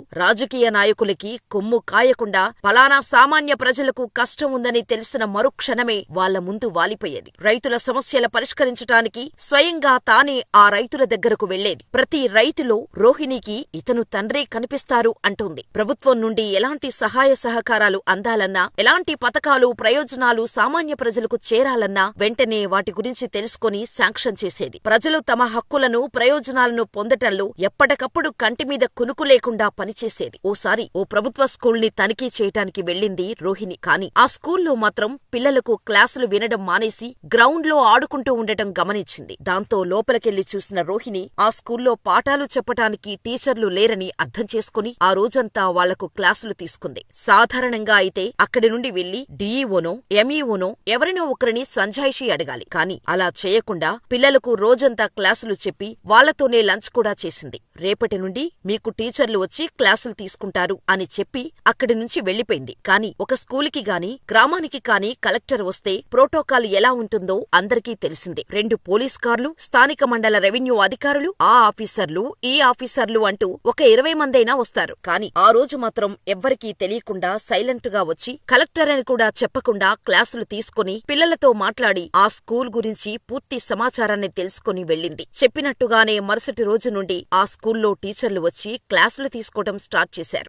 రాజకీయ నాయకులకి కొమ్ము కాయకుండా ఫలానా సామాన్య ప్రజలకు కష్టం ఉందని తెలిసిన మరుక్షణమే వాళ్ల ముందు వాలిపోయేది. రైతుల సమస్యల పరిష్కరించటానికి స్వయంగా తానే ఆ రైతుల దగ్గరకు వెళ్లేది. ప్రతి రైతులో రోహిణికి ఇతను తండ్రే కనిపిస్తారు అంటోంది. ప్రభుత్వం నుండి ఎలాంటి సహాయ సహకారాలు అందాలన్నా, ఎలాంటి పథకాలు ప్రయోజనాలు సామాన్య ప్రజలకు చేరాలన్నా వెంటనే వాటి గురించి తెలుసుకొని శాంక్షన్ చేసేది. ప్రజలు తమ హక్కులను ప్రయోజనాలను పొందటంలో ఎప్పటికప్పుడు కంటిమీద కునుకు లేకుండా పనిచేసేది. ఓసారి ఓ ప్రభుత్వ స్కూల్ని తనిఖీ చేయటానికి వెళ్ళింది రోహిణి. కాని ఆ స్కూల్లో మాత్రం పిల్లలకు క్లాసులు వినడం మానేసి గ్రౌండ్లో ఆడుకుంటూ ఉండటం గమనించింది. దాంతో లోపలికెళ్లి చూసిన రోహిణి ఆ స్కూల్లో పాఠాలు చెప్పటానికి టీచర్లు లేరని అర్థం చేసుకుని ఆ రోజంతా వాళ్లకు క్లాసులు తీసుకుంది. సాధారణంగా అయితే అక్కడి నుండి వెళ్లి డీఈఓనో ఎంఈఓనో ఎవరినో ఒకరిని సంజాయిషీ అడగాలి. కాని అలా చేయకుండా పిల్లలకు రోజంతా క్లాసులు చెప్పి వాళ్లతోనే లంచ్ కూడా చేసింది. రేపటి నుండి మీకు టీచర్లు వచ్చి క్లాసులు తీసుకుంటారు అని చెప్పి అక్కడి నుంచి వెళ్లిపోయింది. కాని ఒక స్కూలుకి గాని గ్రామానికి కాని కలెక్టర్ వస్తే ప్రోటోకాల్ ఎలా ఉంటుందో అందరికీ తెలిసిందే. 2 పోలీస్ కార్లు, స్థానిక మండల రెవెన్యూ అధికారులు, ఆ ఆఫీసర్లు, ఈ ఆఫీసర్లు అంటూ ఒక 20 మందైనా వస్తారు. కాని ఆ రోజు మాత్రం ఎవ్వరికీ తెలియకుండా సైలెంటుగా వచ్చి కలెక్టర్ అని కూడా చెప్పకుండా క్లాసులు తీసుకుని పిల్లలతో మాట్లాడి ఆ స్కూల్ గురించి పూర్తి సమాచారాన్ని తెలుసుకుని వెళ్ళింది. చెప్పినట్టుగానే మరుసటి రోజు నుండి ఆ స్కూల్లో టీచర్లు వచ్చి క్లాసులు తీసుకోవడం స్టార్ట్ చేశారు.